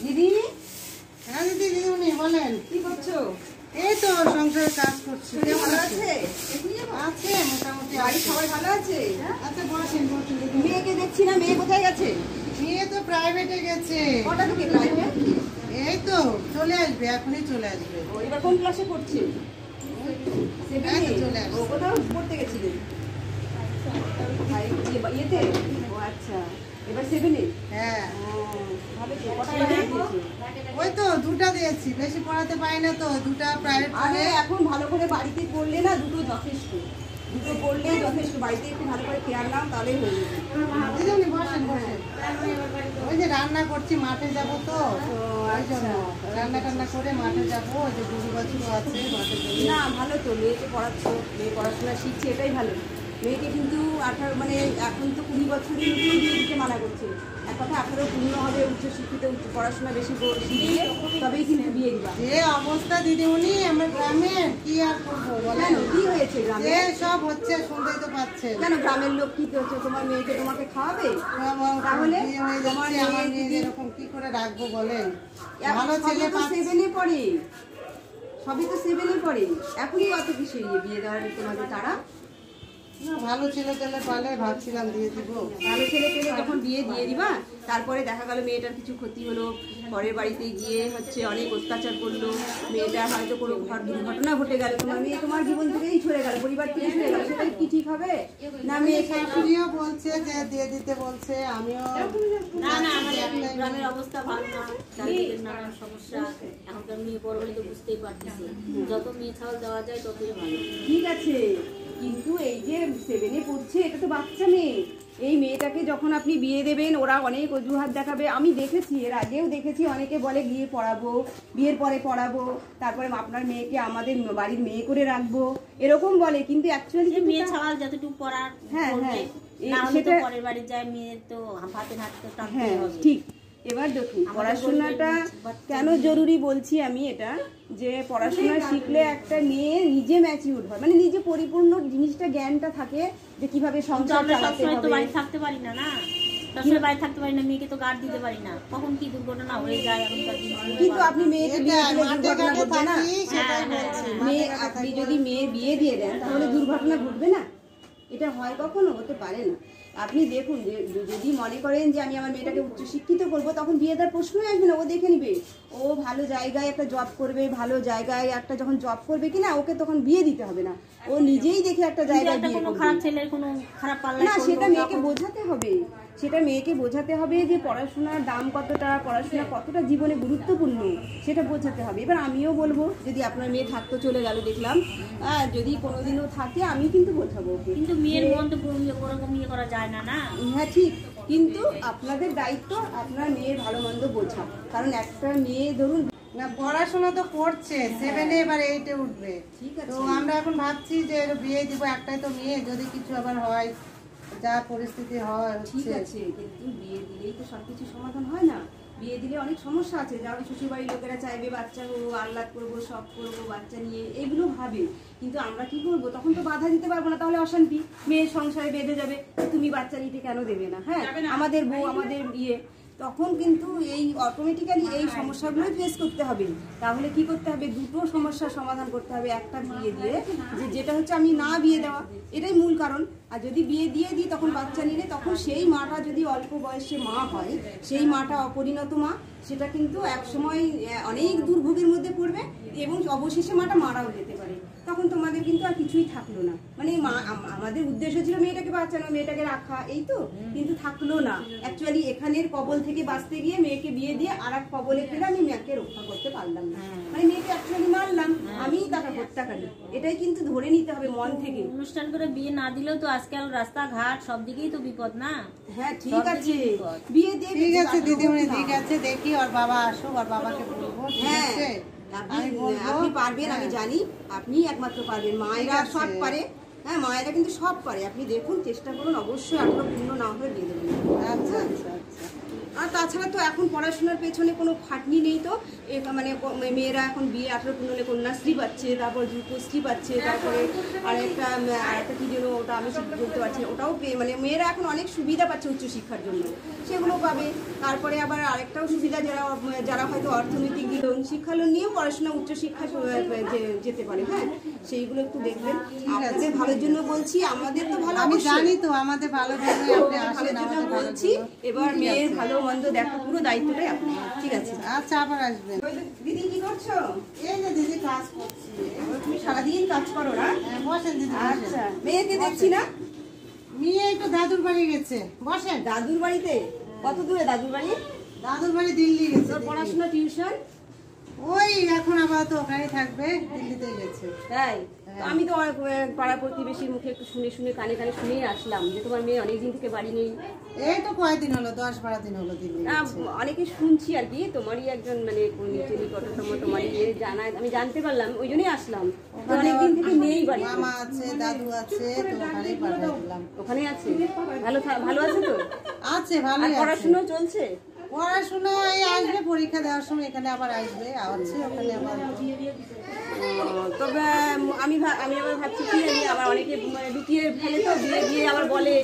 দিদি। হ্যাঁ দিদি, দিদিমণি বলেন। কি করছো? এই তো সংসারের কাজ করছি। ভালো আছে? আছে মোটামুটি। বাড়ির সবাই ভালো আছে? আচ্ছা বসেন বসেন। মেয়েকে দেখছি না, মেয়ে কোথায় গেছে? মেয়ে তো প্রাইভেটে গেছে। কটা থেকে প্রাইভেট? এই তো চলে আসবে, এখনই চলে আসবে। এবার কোন ক্লাসে পড়ছে? চলে আসবে। ও কোথাও পড়তে গেছিলেন? ইয়েতে? ও আচ্ছা, এবার 7-এ? হ্যাঁ ভালো তো। কটা ক্লাস দিয়েছে? ওই তো 2টা দিয়েছি, বেশি পড়াতে পারি না তো, 2টা প্রাইভেট আরে পড়ে। এখন ভালো করে বাড়িতে পড়লে না, দুটো যথেষ্ট। দুটো পড়লেই যথেষ্ট। বাড়িতে একটু ভালো করে কেয়ার নাও, তাহলেই হয়ে যাবে। দিদিমণি বসেন বসেন। ওই যে রান্না করছি, মাঠে যাবো তো ওই জন্য রান্না টান্না করে মাঠে যাবো। ওই যে গরু বাছুর আছে মাঠে যাবো। না ভালো তো, মেয়েকে পড়াচ্ছ, মেয়ে পড়াশোনা শিখছে, এটাই ভালো। মেয়েকে কিন্তু 18 মানে এখন তো 20 বছরের মধ্যেই বিয়ে দিতে মানা করছে। এক কথা 18 পূর্ণ হবে, উচ্চশিক্ষিত, উচ্চ পড়াশোনা বেশি শিখবে, তবেই কিন্তু বিয়ে দিবা। যে অবস্থা দিদিমণি আমার গ্রামে, কি আর করবো বলেন। কেন, কি হয়েছে গ্রামে? যে সব হচ্ছে শুনতেই তো পাচ্ছেন। কেন গ্রামের লোক কি করছে? তোমার মেয়েকে তোমাকে খাওয়াবে? তাহলে তোমার আমার মেয়ে মেয়ে এরকম কি করে রাখবো বলেন। ভালো সবই ছেলে তো 7-এ পড়ে, সবই তো 7-এ পড়ে। এখনই অত কিছু বিয়ে দেওয়ার তোমাদের তারা? না, ভালো ছেলে পেলে পালে ভাবছিলাম দিয়ে দিব। ভালো ছেলে পেলে যখন বিয়ে দিয়ে দিবা, তারপরে দেখা গেল মেয়েটার কিছু ক্ষতি হলো, পরের বাড়িতে গিয়ে হচ্ছে অনেক অত্যাচার করলো, মেয়েটার হয়তো কোনো দুর্ঘটনা ঘটে গেল, তোমার মেয়ে তোমার জীবন থেকেই সরে গেল, পরিবার থেকে সরে গেল, সেটা কি ঠিক হবে? না মেয়ে শাশুড়িও বলছে যে দিয়ে দিতে বলছে, আমিও না না, আমাদের গ্রামের অবস্থা ভালো না, চারিদিকে নানান সমস্যা। এখনকার মেয়ে বড় হলে তো বুঝতেই পারতেছে, যত মেয়ে ছাওয়াল দেওয়া যায় ততই ভালো। ঠিক আছে, কিন্তু এই যে 7-এ পড়ছে, এটা তো বাচ্চা মেয়ে। এই মেয়েটাকে যখন আপনি বিয়ে দেবেন, ওরা অনেক অজুহাত দেখাবে। আমি দেখেছি, এর আগেও দেখেছি, অনেকে বলে বিয়ে পড়াবো, বিয়ের পরে পড়াবো, তারপরে আপনার মেয়েকে আমাদের বাড়ির মেয়ে করে রাখবো, এরকম বলে। কিন্তু অ্যাকচুয়ালি মেয়ে ছাওয়াল যতটুকু পড়ার, হ্যাঁ হ্যাঁ, না হলে তো সেটা পরের বাড়ি যায়, মেয়ে তো হাতে হাতে টানতে হ্যাঁ হবে। ঠিক। এবার দেখুন, পড়াশোনাটা কেন জরুরি বলছি আমি এটা, যে পড়াশোনা শিখলে একটা মেয়ে নিজে ম্যাচিউর হয়, মানে নিজে পরিপূর্ণ জিনিসটা, জ্ঞানটা থাকে যে কিভাবে সংসার চালাতে হবে। তো বাড়ি থাকতে পারি না, না সবসময় বাড়ি থাকতে পারি না, মেয়েকে তো গার্ড দিতে পারি না, কখন কি দুর্ঘটনা হয়ে যায় এখনকার দিনে। কিন্তু আপনি মেয়েকে বিয়ে দিলে দুর্ঘটনা ঘটবে না? সেটাই বলছি। মেয়ে, আপনি যদি মেয়ে বিয়ে দিয়ে দেন, তাহলে দুর্ঘটনা ঘটবে না? এটা হয় কখনো? হতে পারে না। আপনি দেখুন, যে যদি মনে করেন যে আমি আমার মেয়েটাকে উচ্চশিক্ষিত করবো, তখন বিয়ে দেওয়ার প্রশ্নই আসবে না। ও দেখে নিবে, ও ভালো জায়গায় একটা জব করবে, ভালো জায়গায় একটা যখন জব করবে কিনা, ওকে তখন বিয়ে দিতে হবে না, ও নিজেই দেখে একটা জায়গায় বিয়ে কোনো করবে। খারাপ ছেলের কোনো খারাপ পাল্লা না, সেটা মেয়েকে বোঝাতে হবে, সেটা মেয়েকে বোঝাতে হবে যে পড়াশোনার দাম কতটা, পড়াশোনা কতটা জীবনে গুরুত্বপূর্ণ, সেটা বোঝাতে হবে। এবার আমিও বলবো, যদি আপনার মেয়ে থাকতে চলে গেল দেখলাম, যদি কোনোদিনও থাকে, আমি কিন্তু বোঝাবো ওকে। কিন্তু মেয়ের মন তো ওরকম ইয়ে করা যায় না, না? হ্যাঁ ঠিক, কিন্তু আপনাদের দায়িত্ব আপনার মেয়ের ভালো মন্দ বোঝা। কারণ একটা মেয়ে ধরুন না, পড়াশোনা তো করছে, 7-এ এবার 8-এ উঠবে। ঠিক আছে, তো আমরা এখন ভাবছি যে এর বিয়ে দিব, একটাই তো মেয়ে, যদি কিছু আবার হয়, যা পরিস্থিতি হয় ঠিক হচ্ছে। আছে, কিন্তু বিয়ে দিলেই তো সবকিছু সমাধান হয় না। বিয়ে দিলে অনেক সমস্যা আছে, যেমন শ্বশুরবাড়ির লোকেরা চাইবে বাচ্চা হোক, আহ্লাদ করবো, সব করবো, বাচ্চা নিয়ে, এগুলো ভাবে। কিন্তু আমরা কি করবো? তখন তো বাধা দিতে পারবো না, তাহলে অশান্তি, মেয়ের সংসারে বেঁধে যাবে, তুমি বাচ্চা নিতে কেন দেবে না? হ্যাঁ, আমাদের বউ, আমাদের ইয়ে, তখন কিন্তু এই অটোমেটিক্যালি এই সমস্যাগুলোই ফেস করতে হবে। তাহলে কি করতে হবে? দুটো সমস্যার সমাধান করতে হবে। একটা বিয়ে দিয়ে, যেটা হচ্ছে আমি না বিয়ে দেওয়া, এটাই মূল কারণ। আর যদি বিয়ে দিয়ে দিই, তখন বাচ্চা নিলে, তখন সেই মাটা যদি অল্প বয়সে মা হয়, সেই মাটা অপরিণত মা, সেটা কিন্তু একসময় অনেক দুর্ভোগের মধ্যে পড়বে, এবং অবশেষে মাটা মারাও যেতে পারে। তখন তোমাদের কিন্তু আর কিছুই থাকলো না। মানে আমাদের উদ্দেশ্য ছিল মেয়েটাকে বাঁচানো, মেয়েটাকে রাখা, এই তো, কিন্তু থাকলো না। অ্যাকচুয়ালি এখানের কবল থেকে বাঁচতে গিয়ে মেয়েকে বিয়ে দিয়ে আর এক কবলে ফেলে আমি মেয়েকে রক্ষা করতে পারলাম না, মানে মেয়েকে অ্যাকচুয়ালি মারলাম, আমিই তাকে হত্যাকারী। এটাই কিন্তু ধরে নিতে হবে মন থেকে। অনুষ্ঠান করে বিয়ে না দিলেও তো আজকাল রাস্তাঘাট সব দিকেই তো বিপদ, না? হ্যাঁ ঠিক আছে, বিয়ে দিয়ে, ঠিক আছে দিদিমণি, ঠিক আছে, দেখি ওর বাবা আসুক, ওর বাবাকে বলবো। ঠিক আছে, আপনি পারবেন, আমি জানি আপনি একমাত্র পারবেন, মায়েরা সব পারে। হ্যাঁ, মায়েরা কিন্তু সব পারে। আপনি দেখুন, চেষ্টা করুন, অবশ্যই 18 পূর্ণ না হলে দিয়ে দেবেন। আচ্ছা আচ্ছা আচ্ছা। তাছাড়া তো এখন পড়াশোনার পেছনে কোনো খাটনি নেই তো মানে মেয়েরা এখন বিয়ে 18 হলে কন্যাশ্রী পাচ্ছে, তারপর যুবশ্রী পাচ্ছে, তারপরে আরেকটা কি যেন ওটা আমি ঠিক বলতে পারছি না, ওটাও মানে মেয়েরা এখন অনেক সুবিধা পাচ্ছে উচ্চশিক্ষার জন্য, সেগুলো পাবে। তারপরে আবার আরেকটাও সুবিধা যারা হয়তো অর্থনৈতিক লোন, শিক্ষা লোন নিয়েও পড়াশোনা উচ্চশিক্ষা যেতে পারে। হ্যাঁ, সেইগুলো একটু দেখবেন। আপনাদের ভালোর জন্য বলছি, আমাদের তো ভালো, আমি জানি তো আমাদের ভালোর জন্য আপনি আসেন, আমাদের বলছি। এবার মেয়ের ভালো মন্দ দেখা পুরো দায়িত্বটাই আপনার, ঠিক আছে? আচ্ছা, আবার আসবেন। দিদি কি করছো? এই যে দিদি কাজ করছি। তুমি সারাদিন কাজ করো না? বসেন দিদি। আচ্ছা, মেয়েকে দেখছি না? মেয়ে একটু দাদুর বাড়ি গেছে। বসেন। দাদুর বাড়িতে? কত দূরে দাদুর বাড়ি? দাদুর বাড়ি দিল্লি গেছে। তোর পড়াশোনা টিউশন? ওই এখন আপাতত ওখানে থাকবে, দিল্লিতে গেছে। তাই? তো আমি তো পাড়া প্রতিবেশীর মুখে একটু শুনে কানে শুনেই আসলাম যে তোমার মেয়ে অনেকদিন থেকে বাড়ি নেই। এই তো কয়েকদিন হলো, 10-12 দিন হলো দিল্লি গেছে। অনেকে শুনছি আর কি, তোমারই একজন মানে নিকটতম তোমারই জানায়, আমি জানতে পারলাম, ওই জন্যই আসলাম। অনেকদিন থেকে নেই বাড়ি। মামা আছে, দাদু আছে, তো ওখানেই পাঠিয়ে দিলাম। ওখানে আছে? ভালো আছে তো? আছে, ভালো। পড়াশোনা চলছে? পড়াশোনা আসবে পরীক্ষা দেওয়ার সময়, এখানে আবার আসবে, আছে ওখানে আবার। তবে আমি আবার ভাবছি কি, আমি আবার অনেকে লুকিয়ে ফেলে তো, বিয়ে আবার বলে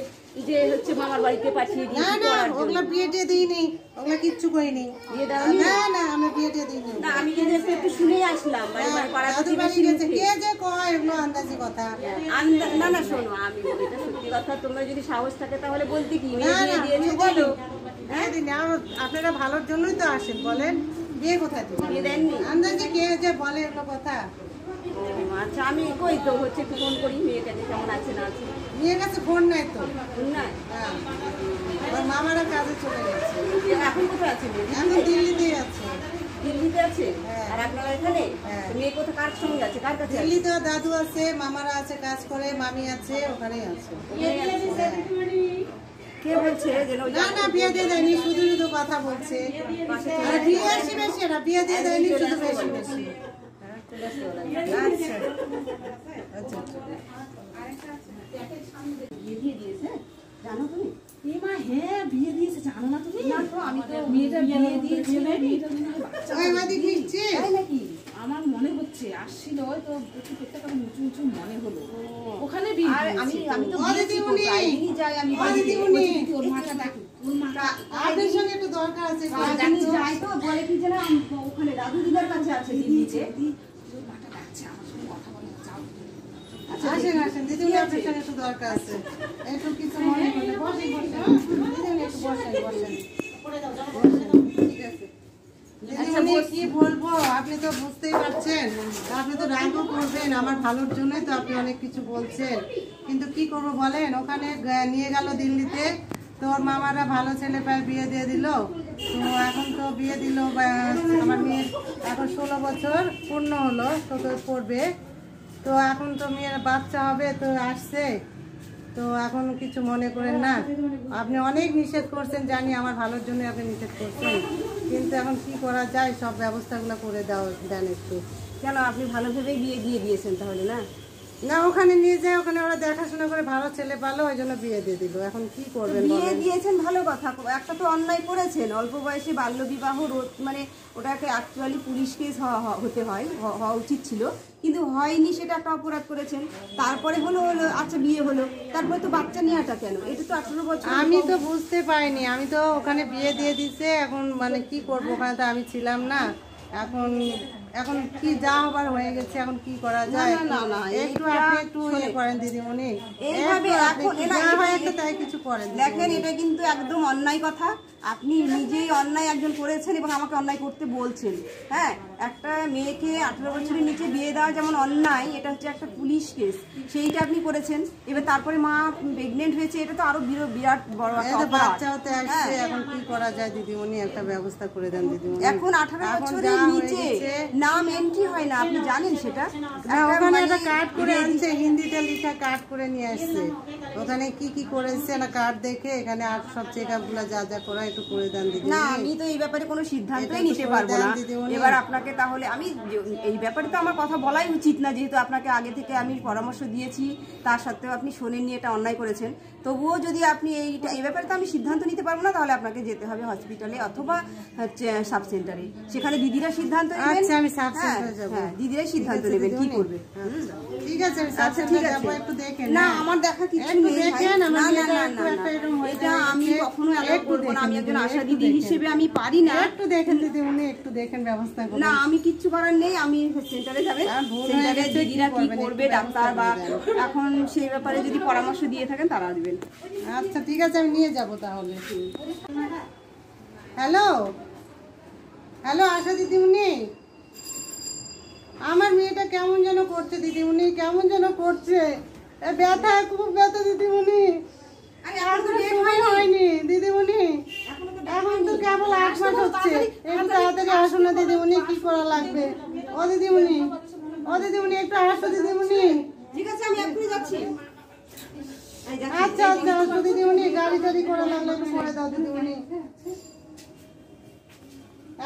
যে হচ্ছে মামার বাড়িতে পাঠিয়ে দিই। না, ওগুলা বিয়ে দিয়ে দিইনি, ওগুলা কিচ্ছু করিনি। বিয়ে দেওয়া না, আমি বিয়ে দিয়ে দিইনি। না, আমি কিন্তু একটু শুনেই আসলাম পাড়া প্রতিবেশী গেছে। কে যে কয় এগুলো আন্দাজি কথা। না শোনো, আমি এটা সত্যি কথা, তোমার যদি সাহস থাকে তাহলে বলতে কি, মেয়ে দিয়েছো বলো। আপনারা ভালোর জন্যই তো আসেন, বলেন বিয়ে কোথায় বিয়ে দেননি? আন্দাজে কে যে বলে এগুলো কথা। আচ্ছা, আমি কই তো হচ্ছে একটু ফোন করি মেয়ের কাছে, কেমন আছে না আছে। মেয়ের কাছে ফোন নাই তো? ফোন নাই? হ্যাঁ, ওর মামারা কাজে চলে গেছে। এখন কোথায় আছে? এখন দিল্লিতেই আছে। দিল্লিতে আছে? আর আপনারা এখানে? মেয়ে কোথায়, কার সঙ্গে আছে, কার কাছে? দিল্লিতে দাদু আছে, মামারা আছে, কাজ করে, মামি আছে, ওখানেই আছে। কে বলছে যেন? না, বিয়ে দিয়ে দেয়নি, শুধু কথা বলছে। বিয়ে বেশি বেশি না, বিয়ে দিয়ে দেয়নি, শুধু বেশি বেশি। আচ্ছা, বিয়ে দিয়েছে, জানো তুমি? হ্যাঁ, বিয়ে দিয়েছে, জানো না তুমি? না তো, আমি তো মেয়েটা বিয়ে দিয়েছে। নাকি আমার মনে হচ্ছে আসছিল, তো একটু পেটটা কেমন উঁচু উঁচু মনে হলো, ওখানে বিয়ে দিয়েছে। আমি তো দিনই যাই, আমি ওর মাটা দেখো, ওর মাটা আপনার সঙ্গে একটু দরকার আছে। যাই তো, বলে কি যেন ওখানে দাদু দিদার কাছে আছে দিল্লিতে। ওর মাটা ডাকছে, আমার সঙ্গে কথা বলে, যাও। আসেন দিদিমণি, আপনার সঙ্গে একটু দরকার আছে, একটু কিছু মনে করলে। বসেন দিদিমণি, একটু বসেন। ঠিক আছে দিদিমণি, কি বলবো, আপনি তো বুঝতেই পারছেন, আপনি তো রাগও করবেন, আমার ভালোর জন্যই তো আপনি অনেক কিছু বলছেন, কিন্তু কি করবো বলেন, ওখানে নিয়ে গেল দিল্লিতে, তো ওর মামারা ভালো ছেলে পায় বিয়ে দিয়ে দিল। তো এখন তো বিয়ে দিল, আমার মেয়ের এখন 16 বছর পূর্ণ হলো, তো পড়বে। তো এখন তো মেয়ের বাচ্চা হবে, তো আসছে, তো এখন কিছু মনে করেন না। আপনি অনেক নিষেধ করছেন, জানি আমার ভালোর জন্য আপনি নিষেধ করছেন, কিন্তু এখন কি করা যায়, সব ব্যবস্থাগুলো করে দেন একটু। কেন, আপনি ভালো ভেবেই বিয়ে দিয়ে দিয়েছেন তাহলে? না, ওখানে নিয়ে যায়, ওখানে ওরা দেখাশোনা করে ভালো ছেলে পালো, ওই জন্য বিয়ে দিয়ে দিল। এখন কি করবেন? বিয়ে দিয়েছেন ভালো কথা, একটা তো অন্যায় করেছেন, অল্প বয়সে বাল্য বিবাহ রোধ, মানে ওটাকে অ্যাকচুয়ালি পুলিশ কেস হতে হওয়া উচিত ছিল, কিন্তু হয়নি, সেটা একটা অপরাধ করেছেন। তারপরে হলো আচ্ছা বিয়ে হলো, তারপরে তো বাচ্চা নেওয়াটা কেন? এটা তো 18 বছর। আমি তো বুঝতে পারিনি, আমি তো ওখানে বিয়ে দিয়ে দিছে, এখন মানে কি করবো, ওখানে তো আমি ছিলাম না। এখন কি যা হবার হয়ে গেছে, এখন কি করা যায়? একটু আপনি একটু ইয়ে করেন দিদিমণি, এইভাবে এখন তাই কিছু করেন। দেখেন, এটা কিন্তু একদম অন্যায় কথা, আপনি নিজেই অন্যায় একজন করেছেন এবং আমাকে অন্যায় করতে বলছেন। হ্যাঁ, একটা মেয়েকে 18 বছরের নিচে বিয়ে দেওয়া যেমন অন্যায়, এটা হচ্ছে একটা পুলিশ কেস, সেইটা আপনি করেছেন। এবার তারপরে মা প্রেগনেন্ট হয়েছে, এটা তো আরো বিরাট বড় একটা বাচ্চা হতে আসছে, এখন কি করা যায় দিদিমণি, একটা ব্যবস্থা করে দেন দিদিমণি। এখন 18 বছরের নিচে নাম এন্ট্রি হয় না, আপনি জানেন সেটা? ওখানে একটা কার্ড করে আনছে, হিন্দিতে লেখা কার্ড করে নিয়ে আসছে, ওখানে কি করেছে না কার্ড দেখে এখানে আর সব চেক আপ গুলা যা করা একটু করে দেন দিদি। না আমি তো এই ব্যাপারে কোনো সিদ্ধান্তই নিতে পারবো না। এবার আপনাকে তাহলে আমি এই ব্যাপারে তো আমার কথা বলাই উচিত না, যেহেতু আপনাকে আগে থেকে আমি পরামর্শ দিয়েছি, তার সত্ত্বেও আপনি শোনেননি, এটা অন্যায় করেছেন। তবুও যদি আপনি এই ব্যাপারে তো আমি সিদ্ধান্ত নিতে পারবো না, তাহলে আপনাকে যেতে হবে হসপিটালে অথবা হচ্ছে সাব সেন্টারে, সেখানে দিদিরা সিদ্ধান্ত নেবেন। আচ্ছা আমি সাব সেন্টারে যাব। হ্যাঁ দিদিরাই সিদ্ধান্ত নেবেন কি করবে। ঠিক আছে আমি সাব সেন্টারে যাব, একটু দেখেন। না আমার দেখা কিছু একটু নেই। দেখেন, আমার না না মেয়েটা না একটু না, একটা এরকম হয়ে এটা আমি যাচ্ছে। কখনো অ্যালাউ করবো না। আমি একজন আশা দিদি হিসেবে আমি পারি না। একটু দেখেন দিদি, উনি একটু দেখেন, ব্যবস্থা করুন। না আমি কিচ্ছু করার নেই, আমি সেন্টারে যাবেন, সেন্টারে দিদিরা কি করবে ডাক্তার বা এখন সেই ব্যাপারে যদি পরামর্শ দিয়ে থাকেন তারা আসবেন। আচ্ছা ঠিক আছে আমি নিয়ে যাব তাহলে। হ্যালো হ্যালো আশা দিদিমণি, আমার মেয়েটা কেমন যেন করছে দিদিমণি, কেমন যেন করছে, ব্যথা, খুব ব্যথা দিদিমণি। সময় হয়নি দিদিমণি, এখন তো কেবল 8 মাস হচ্ছে। একটু তাড়াতাড়ি আসুন না দিদিমণি, কি করা লাগবে? ও দিদিমণি, ও দিদিমণি একটু আসো দিদিমণি। ঠিক আছে আমি এক্ষুনি যাচ্ছি। আচ্ছা আচ্ছা আসো দিদিমণি, গাড়ি টাড়ি করা লাগলে একটু করে দাও দিদিমণি।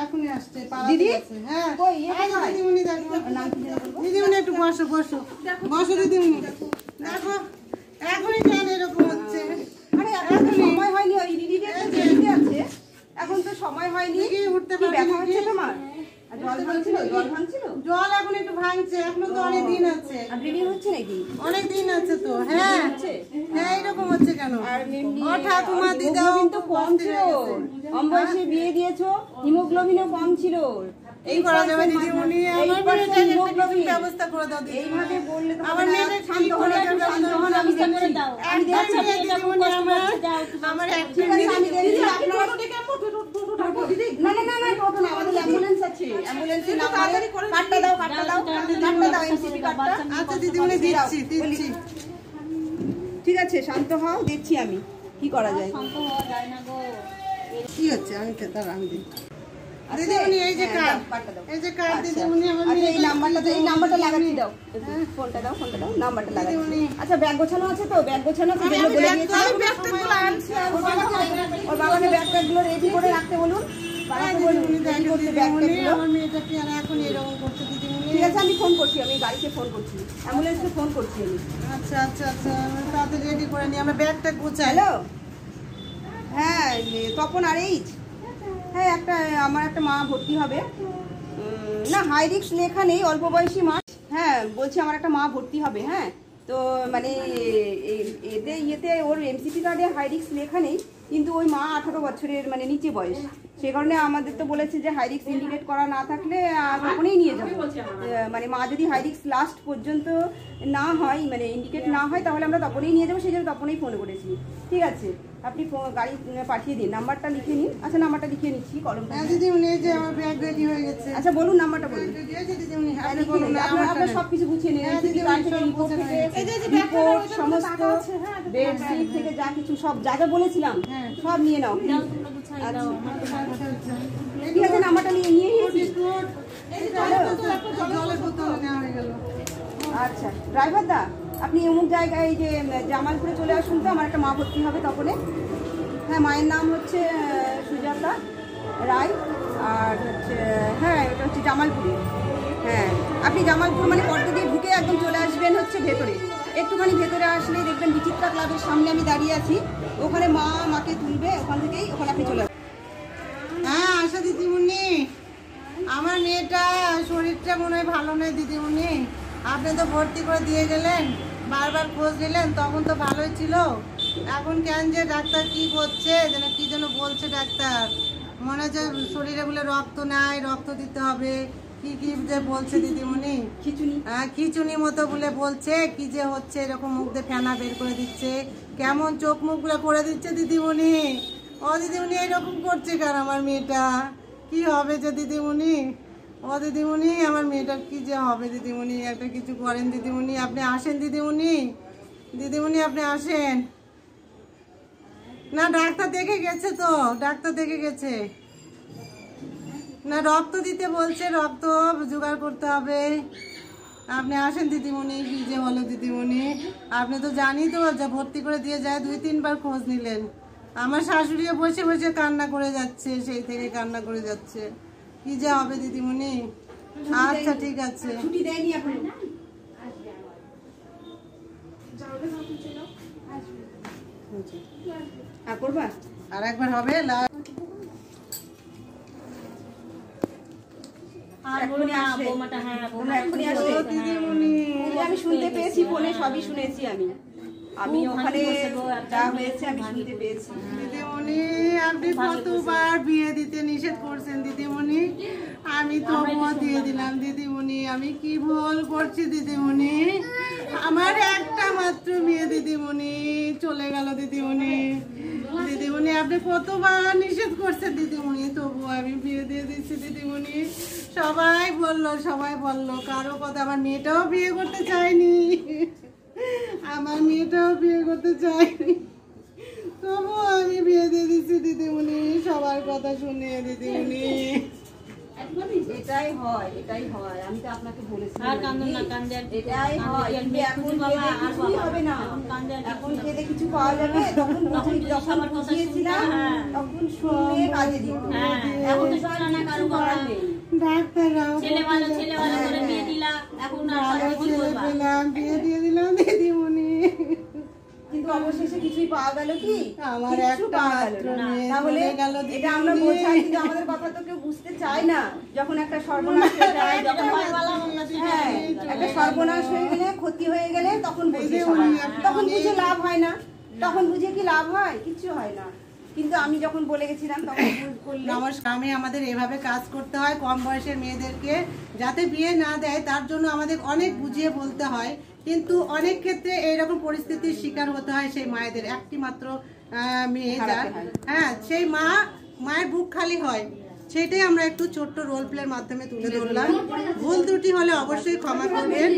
এখনই আসছে দিদি? হ্যাঁ কই, দিদিমণি দেখো, দিদিমণি একটু বসো বসো বসো দিদিমণি। দেখো এখনই কেন এরকম হচ্ছে? আরে এখন তো সময় হয়নি, ওই দিদিটা একটু দেরিতে আছে, এখন তো সময় হয়নি। উঠতে কি ব্যথা পারি হচ্ছে তোমার? আর জল ভাঙছিল? জল ভাঙছিল? জল এখন একটু ভাঙছে, এখনো তো অনেক দিন আছে। আর ব্লিডিং হচ্ছে নাকি? অনেক দিন আছে তো। হ্যাঁ হ্যাঁ এরকম হচ্ছে কেন? আর এমনি ও ঠাকুমা দিদাও হিমোগ্লোবিন তো কম ছিল, কম বয়সে বিয়ে দিয়েছো, হিমোগ্লোবিনও কম ছিল। এই করা যাবে দিদিমণি, আমার মেয়েটাকে হিমোগ্লোবিন ব্যবস্থা করে দাও দিদি। এইভাবে বললে তো আমার মেয়েটা শান্ত হন, একটু শান্ত হন, আমি দেখছি। আমি দেখছি দিদিমণি, আমার ঠিক আছে আমি দেখছি। আপনারা না না না না টোটো না, আমাদের অ্যাম্বুলেন্স আছে, অ্যাম্বুলেন্সের নাম্বারে কাটটা দাও, কাটটা দাও, কাটটা দাও, এমসিপি কাটটা। আচ্ছা দিদিমণি দিচ্ছি দিচ্ছি। ঠিক আছে শান্ত হও, দেখছি আমি কি করা যায়। শান্ত হওয়া যায় না গো। কি হচ্ছে আমি তো তার আমি দিই দিদিমণি, এই যে কার্ড, এই যে কার্ড দিদিমণি, আমার আচ্ছা মেয়ে এই নাম্বারটা লাগাচ্ছি, দাও ফোনটা দাও, নাম্বারটা লাগাচ্ছি। আচ্ছা ব্যাগ গোছানো আছে তো? ব্যাগ গোছানো আছে, যেগুলো বলে দিয়েছি ওর বাবাকে ব্যাগ ট্যাগগুলো রেডি করে রাখতে বলুন, বাবাকে বলুন রেডি করতে ব্যাগ ট্যাগগুলো। আমার মেয়েটা কি আর এখন এরকম করছে দিদিমণি? ঠিক আছে আমি ফোন করছি, আমি গাড়িতে ফোন করছি, অ্যাম্বুলেন্সকে ফোন করছি আমি। আচ্ছা আচ্ছা আচ্ছা তাড়াতাড়ি রেডি করে নি, আমরা ব্যাগটা গোছাই। হ্যালো হ্যাঁ তপন আর এইচ, হ্যাঁ আমার একটা মা ভর্তি হবে, না হাই রিস্ক লেখা নেই, অল্প বয়সী মা। হ্যাঁ বলছি আমার একটা মা ভর্তি হবে। হ্যাঁ তো মানে ইয়েতে ওর এমসিপি কার্ডে হাই রিস্ক লেখা নেই, কিন্তু ওই মা 18 বছরের মানে নিচে বয়স, সে কারণে আমাদের তো বলেছে যে হাই রিস্ক ইন্ডিকেট করা না থাকলে তখনই নিয়ে যাবো। মানে মা যদি হাই রিস্ক লাস্ট পর্যন্ত না হয়, মানে ইন্ডিকেট না হয়, তাহলে আমরা তখনই নিয়ে যাবো, সেই জন্য তখনই ফোন করেছি। ঠিক আছে আপনি গাড়ি পাঠিয়ে দিন, নাম্বারটা লিখে নিন। আচ্ছা নাম্বারটা লিখিয়ে নিচ্ছি, কলমটা। হ্যাঁ দিদিমণি, এই যে আমার ব্যাগ রেডি হয়ে গেছে। আচ্ছা বলুন নাম্বারটা বলুন। এই যে দিদিমণি, আপনি বলুন না, আপনার সবকিছু গুছিয়ে নিন, রিপোর্ট সমস্ত বেডশিট থেকে যা কিছু সব যা যা বলেছিলাম সব নিয়ে নাও। আচ্ছা ঠিক আছে নাম্বারটা নিয়ে নিয়েছি। জলের বোতল নেওয়া হয়ে গেল। আচ্ছা ড্রাইভার দা আপনি অমুক জায়গায় এই যে জামালপুরে চলে আসুন তো, আমার একটা মা ভর্তি হবে তপনে। হ্যাঁ মায়ের নাম হচ্ছে সুজাতা রায়, আর হচ্ছে হ্যাঁ এটা হচ্ছে জামালপুরে। হ্যাঁ আপনি জামালপুর মানে পর্দা দিয়ে ঢুকে একদম চলে আসবেন হচ্ছে ভেতরে, একটুখানি ভেতরে আসলেই দেখবেন বিচিত্রা ক্লাবের সামনে আমি দাঁড়িয়ে আছি, ওখানে মাকে তুলবে, ওখান থেকেই ওখানে আপনি চলে আসবেন। হ্যাঁ আশা দিদিমণি, আমার মেয়েটা শরীরটা মনে হয় ভালো নয় দিদিমণি, আপনি তো ভর্তি করে দিয়ে গেলেন, বারবার খোঁজ নিলেন, তখন তো ভালোই ছিল, এখন কেন যে ডাক্তার কি করছে যেন কি যেন বলছে ডাক্তার, মনে হচ্ছে শরীরে বলে রক্ত নাই, রক্ত দিতে হবে, কি কি যে বলছে দিদিমণি, খিচুনি খিচুনি মতো বলে বলছে, কি যে হচ্ছে এরকম মুখ দিয়ে ফেনা বের করে দিচ্ছে, কেমন চোখ মুখগুলো করে দিচ্ছে দিদিমণি। ও দিদিমণি এরকম করছে কার আমার মেয়েটা, কি হবে যে দিদিমণি? ও দিদিমণি আমার মেয়েটার কি যে হবে দিদিমণি, একটা কিছু করেন দিদিমণি, আপনি আসেন দিদিমণি, দিদিমণি আপনি আসেন না। ডাক্তার দেখে গেছে তো, ডাক্তার দেখে গেছে না, রক্ত দিতে বলছে, রক্ত জোগাড় করতে হবে, আপনি আসেন দিদিমণি, কি যে বলো দিদিমণি, আপনি তো জানি তো যে ভর্তি করে দিয়ে যায়, 2-3 বার খোঁজ নিলেন, আমার শাশুড়িও বসে বসে কান্না করে যাচ্ছে, সেই থেকে কান্না করে যাচ্ছে। কি যে হবে দিদিমণি? আচ্ছা ঠিক আছে। ছুটি দেয়নি এখন। আর করবা? আর একবার হবে আর বলো না বৌমাটা, হ্যাঁ বৌমা এখনই আসবে। দিদিমণি। আমি শুনতে পেয়েছি ফোনে, সবই শুনেছি আমি ওখানে যা হয়েছে আমি শুনতে পেয়েছি। দিদিমণি আপনি কতবার বিয়ে দিতে নিষেধ করছেন দিদিমণি, আমি তবুও দিয়ে দিলাম দিদিমণি। আমি কি ভুল করছি দিদিমণি? আমার একটা মাত্র মেয়ে দিদিমণি চলে গেল দিদিমণি। দিদিমণি আপনি কতবার নিষেধ করছেন দিদিমণি, তবুও আমি বিয়ে দিয়ে দিচ্ছি দিদিমণি। সবাই বললো কারো কথা। আমার মেয়েটাও বিয়ে করতে চায়নি, আমার মেয়েটাও বিয়ে করতে চায়নি, তবুও আমি বিয়ে দিয়ে দিচ্ছি দিদিমণি, সবার কথা শুনে দিদিমণি। এটাই হয় আমি তো আপনাকে বলেছি। আর কান্দন না, কান্দে এটাই হয়। কিন্তু এখন বাবা আর কিছুই হবে না। এখন খেতে কিছু পাওয়া যাবে, তখন যখন বুঝিয়েছিলাম তখন শুনে কাজে দিত। এখন তো শোনা না কারো করার নেই। ডাক্তাররাও ছেলে ভালো করে বিয়ে দিলা, এখন আর ভালো কি ছেলে বলবা? পেলাম, বিয়ে দিয়ে দিলাম দিদিমণি। কিন্তু অবশেষে কিছুই পাওয়া গেল কি? আমার কিচ্ছু একটা পাওয়া গেল মাত্র না। মেয়ে তাহলে চলে গেল এটা আমরা দিদিমণি। বোঝাই, কিন্তু আমাদের কথা তো কেউ বুঝতে চায় না। যখন একটা সর্বনাশ হয়ে যায়, যখন হ্যাঁ একটা সর্বনাশ হয়ে গেলে, ক্ষতি হয়ে গেলে, তখন বুঝে সবাই। তখন বুঝে লাভ হয় না। তখন বুঝে কি লাভ হয়? কিচ্ছু হয় না। কিন্তু আমি যখন বলে গেছিলাম তখন করলাম। নমস্কার। আমাদের এভাবে কাজ করতে হয় কম বয়সের মেয়েদেরকে, যাতে বিয়ে না দেয় তার জন্য আমাদের অনেক বুঝিয়ে বলতে হয়। কিন্তু অনেক ক্ষেত্রে এইরকম পরিস্থিতির শিকার হতে হয় সেই মায়েদের। একটি মাত্র মেয়ে যার, হ্যাঁ সেই মায়ের বুক খালি হয়। সেটাই আমরা একটু ছোট্ট রোল প্লের মাধ্যমে তুলে ধরলাম। ভুল ত্রুটি হলে অবশ্যই ক্ষমা করবেন।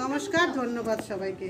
নমস্কার, ধন্যবাদ সবাইকে।